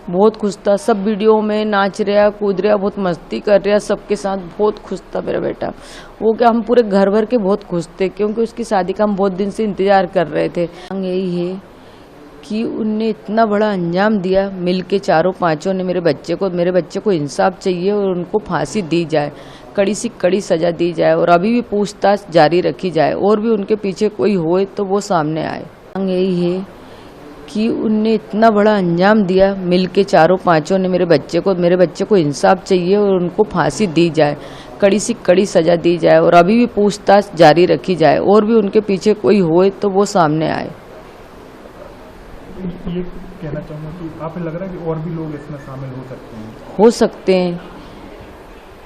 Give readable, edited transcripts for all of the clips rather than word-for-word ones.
बहुत खुश था। सब वीडियो में नाच रहा, कूद रहा, बहुत मस्ती कर रहा, सबके साथ बहुत खुश था मेरा बेटा। वो क्या, हम पूरे घर भर के बहुत खुश थे क्योंकि उसकी शादी का हम बहुत दिन से इंतजार कर रहे थे। यही है कि उनने इतना बड़ा अंजाम दिया, मिलके चारों पांचों ने मेरे बच्चे को इंसाफ चाहिए और उनको फांसी दी जाए, कड़ी सी कड़ी सजा दी जाए और अभी भी पूछताछ जारी रखी जाए और भी उनके पीछे कोई होए तो वो सामने आए। यही है कि उनने इतना बड़ा अंजाम दिया, मिलके चारों पांचों ने मेरे बच्चे को इंसाफ चाहिए और उनको फांसी दी जाए, कड़ी सी कड़ी सजा दी जाए और अभी भी पूछताछ जारी रखी जाए और भी उनके पीछे कोई होए तो वो सामने आए। ये कहना चाहूँगा कि आपको लग रहा है कि और भी लोग इसमें शामिल हो सकते हैं? हो सकते हैं,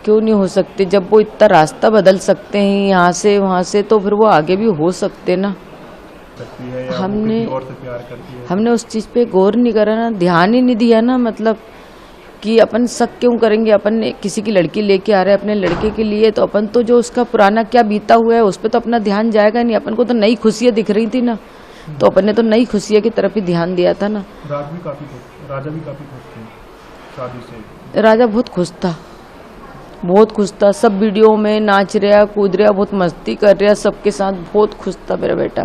क्यों नहीं हो सकते। जब वो इतना रास्ता बदल सकते हैं यहाँ से वहाँ से, तो फिर वो आगे भी हो सकते ना। हमने उस चीज़ पे गौर नहीं करा ना, ध्यान ही नहीं दिया ना। मतलब कि अपन शक क्यों करेंगे, अपन किसी की लड़की लेके आ रहे हैं अपने लड़के के लिए, तो अपन तो जो उसका पुराना क्या बीता हुआ है उस पर तो अपना ध्यान जाएगा नहीं। अपन को तो नई खुशियाँ दिख रही थी ना, तो अपन ने तो नई खुशियों की तरफ ही ध्यान दिया था ना। राजा भी काफी खुश थे शादी से। राजा बहुत खुश था, बहुत खुश था। सब वीडियो में नाच रहा, कूद रहा, बहुत मस्ती कर रहा, सबके साथ बहुत खुश था मेरा बेटा।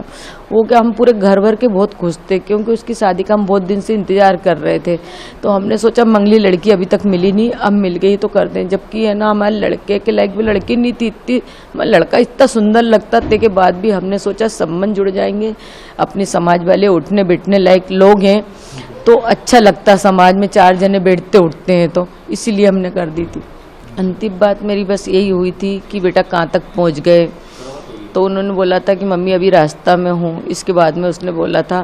वो क्या, हम पूरे घर भर के बहुत खुश थे क्योंकि उसकी शादी का हम बहुत दिन से इंतजार कर रहे थे। तो हमने सोचा मंगली लड़की अभी तक मिली नहीं, अब मिल गई तो कर दें। जबकि है ना, हमारे लड़के के लायक भी लड़की नहीं थी, इतनी लड़का इतना सुंदर लगता थे के बाद भी हमने सोचा संबंध जुड़ जाएंगे, अपने समाज वाले उठने बैठने लायक लोग हैं तो अच्छा लगता, समाज में चार जने बैठते उठते हैं, तो इसीलिए हमने कर दी थी। अंतिम बात मेरी बस यही हुई थी कि बेटा कहाँ तक पहुँच गए। तो उन्होंने बोला था कि मम्मी अभी रास्ता में हूँ। इसके बाद में उसने बोला था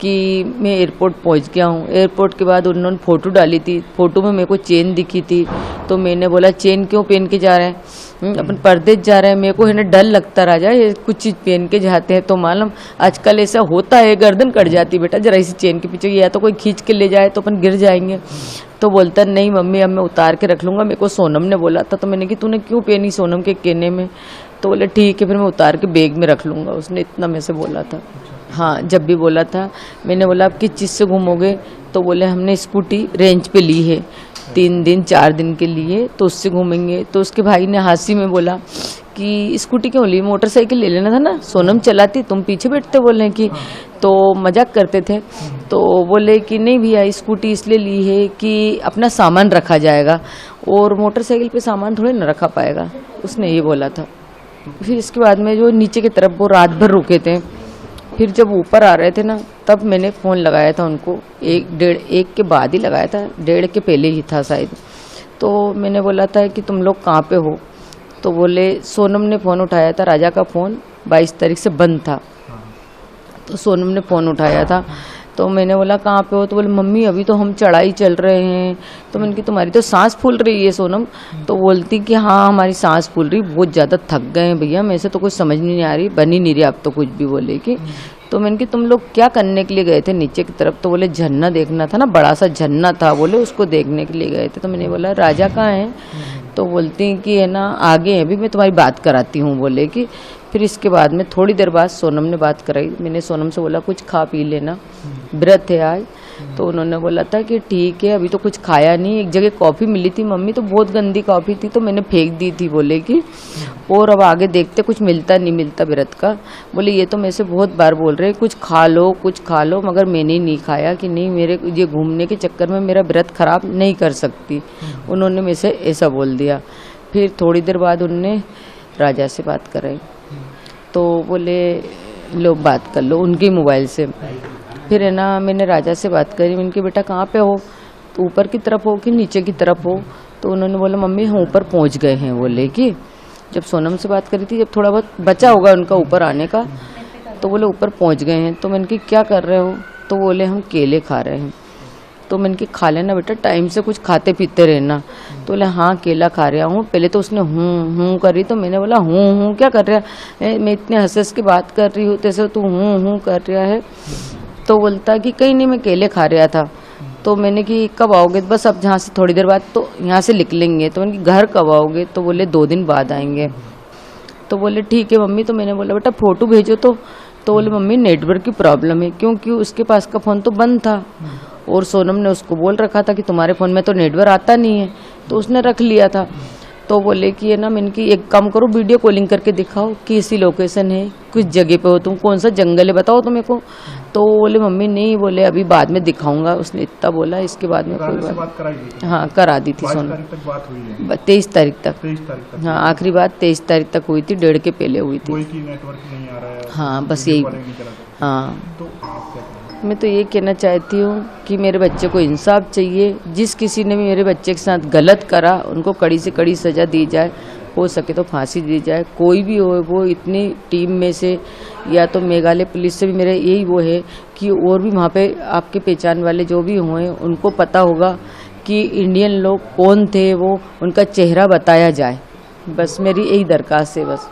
कि मैं एयरपोर्ट पहुँच गया हूँ। एयरपोर्ट के बाद उन्होंने फ़ोटो डाली थी, फ़ोटो में मेरे को चेन दिखी थी। तो मैंने बोला चेन क्यों पहन के जा रहे हैं, अपन परदेश जा रहे हैं। मेरे को है ना डर लगता राजा, ये कुछ चीज़ पहन के जाते हैं तो मालूम आजकल ऐसा होता है, गर्दन कट जाती बेटा जरा इसी चेन के पीछे, या तो कोई खींच के ले जाए तो अपन गिर जाएंगे। तो बोलता नहीं मम्मी अब मैं उतार के रख लूँगा, मेरे को सोनम ने बोला था। तो मैंने कि तूने क्यों पहनी सोनम के कहने में, तो बोले ठीक है फिर मैं उतार के बैग में रख लूँगा। उसने इतना मेरे से बोला था। हाँ, जब भी बोला था। मैंने बोला आप किस चीज़ से घूमोगे, तो बोले हमने स्कूटी रेंज पे ली है 3 दिन 4 दिन के लिए, तो उससे घूमेंगे। तो उसके भाई ने हंसी में बोला कि स्कूटी क्यों ली, मोटरसाइकिल ले लेना था ना, सोनम चलाती तुम पीछे बैठते। बोले कि तो मजाक करते थे। तो बोले कि नहीं भैया स्कूटी इसलिए ली है कि अपना सामान रखा जाएगा और मोटरसाइकिल पे सामान थोड़े न रखा पाएगा, उसने ये बोला था। फिर इसके बाद में जो नीचे की तरफ वो रात भर रुके थे, फिर जब ऊपर आ रहे थे ना तब मैंने फ़ोन लगाया था उनको, 1 के बाद ही लगाया था, 1:30 के पहले ही था शायद। तो मैंने बोला था कि तुम लोग कहाँ पे हो, तो बोले सोनम ने फ़ोन उठाया था, राजा का फ़ोन 22 तारीख से बंद था। तो सोनम ने फ़ोन उठाया था, तो मैंने बोला कहाँ पे हो, तो बोले मम्मी अभी तो हम चढ़ाई चल रहे हैं। तो मैंने कहा तुम्हारी तो सांस फूल रही है सोनम। तो बोलती कि हाँ हमारी सांस फूल रही, बहुत ज़्यादा थक गए हैं भैया, मेरे से तो कुछ समझ नहीं आ रही, बन ही नहीं रही अब तो कुछ भी। बोले कि तो मैंने कि तुम लोग क्या करने के लिए गए थे नीचे की तरफ, तो बोले झरना देखना था ना, बड़ा सा झरना था, बोले उसको देखने के लिए गए थे। तो मैंने बोला राजा कहाँ है, तो बोलती कि है ना आगे है, अभी मैं तुम्हारी बात कराती हूँ। बोले कि फिर इसके बाद में थोड़ी देर बाद सोनम ने बात कराई। मैंने सोनम से बोला कुछ खा पी लेना, व्रत है आज। तो उन्होंने बोला था कि ठीक है अभी तो कुछ खाया नहीं। एक जगह कॉफ़ी मिली थी मम्मी, तो बहुत गंदी कॉफ़ी थी, तो मैंने फेंक दी थी। बोले कि और अब आगे देखते कुछ मिलता नहीं मिलता व्रत का। बोले ये तो मेरे से बहुत बार बोल रहे कुछ खा लो, मगर मैंने नहीं खाया कि नहीं मेरे ये घूमने के चक्कर में मेरा व्रत खराब नहीं कर सकती। उन्होंने मेरे से ऐसा बोल दिया। फिर थोड़ी देर बाद उनने राजा से बात कराई, तो बोले लो बात कर लो उनके मोबाइल से। फिर है ना मैंने राजा से बात करी, मैंने कहा बेटा कहाँ पे हो, तो ऊपर की तरफ हो कि नीचे की तरफ हो। तो उन्होंने बोला मम्मी हम ऊपर पहुँच गए हैं। बोले कि जब सोनम से बात करी थी, जब थोड़ा बहुत बचा होगा उनका ऊपर आने का, तो बोले ऊपर पहुँच गए हैं। तो मैंने कहा क्या कर रहे हो, तो बोले हम केले खा रहे हैं। तो मैंने कहा खा लेना बेटा, टाइम से कुछ खाते पीते रहना। तो बोले हाँ केला खा रहा हूँ। पहले तो उसने हूँ करी, तो मैंने बोला हूँ क्या कर रहा है, मैं इतने हंस के बात कर रही हूँ तैसे तू हूँ कर रहा है। तो बोलता कि कहीं नहीं मैं केले खा रहा था। तो मैंने कि कब आओगे, बस अब जहाँ से थोड़ी देर बाद तो यहाँ से निकलेंगे। तो मैंने घर कब आओगे, तो बोले 2 दिन बाद आएंगे। तो बोले ठीक है मम्मी। तो मैंने बोला बेटा फ़ोटो भेजो, तो तो बोले मम्मी नेटवर्क की प्रॉब्लम है, क्योंकि उसके पास का फ़ोन तो बंद था और सोनम ने उसको बोल रखा था कि तुम्हारे फ़ोन में तो नेटवर्क आता नहीं है, तो उसने रख लिया था। तो बोले कि ये ना मैंने कि एक काम करो, वीडियो कॉलिंग करके दिखाओ कि इसी लोकेशन है, कुछ जगह पे हो तुम, कौन सा जंगल है बताओ तो मेरे को। तो बोले मम्मी नहीं, बोले अभी बाद में दिखाऊंगा, उसने इतना बोला। इसके बाद में कोई बात, बात कराई गई थी? हाँ करा दी थी 22 सोनम। तारीख तक बात हुई है? 23 तारीख तक। 23 तारीख तक? हाँ आखिरी बात 23 तारीख तक हुई थी, 1.5 के पहले हुई थी। कोई की नेटवर्क नहीं आ रहा है? हाँ बस यही। हाँ तो आप क्या कहेंगे? मैं तो ये कहना चाहती हूँ कि मेरे बच्चे को इंसाफ चाहिए। जिस किसी ने भी मेरे बच्चे के साथ गलत करा उनको कड़ी से कड़ी सज़ा दी जाए, हो सके तो फांसी दी जाए। कोई भी हो, वो इतनी टीम में से या तो मेघालय पुलिस से भी मेरा यही वो है कि और भी वहाँ पे आपके पहचान वाले जो भी हुए उनको पता होगा कि इंडियन लोग कौन थे, वो उनका चेहरा बताया जाए। बस मेरी यही दरख्वास्त है बस।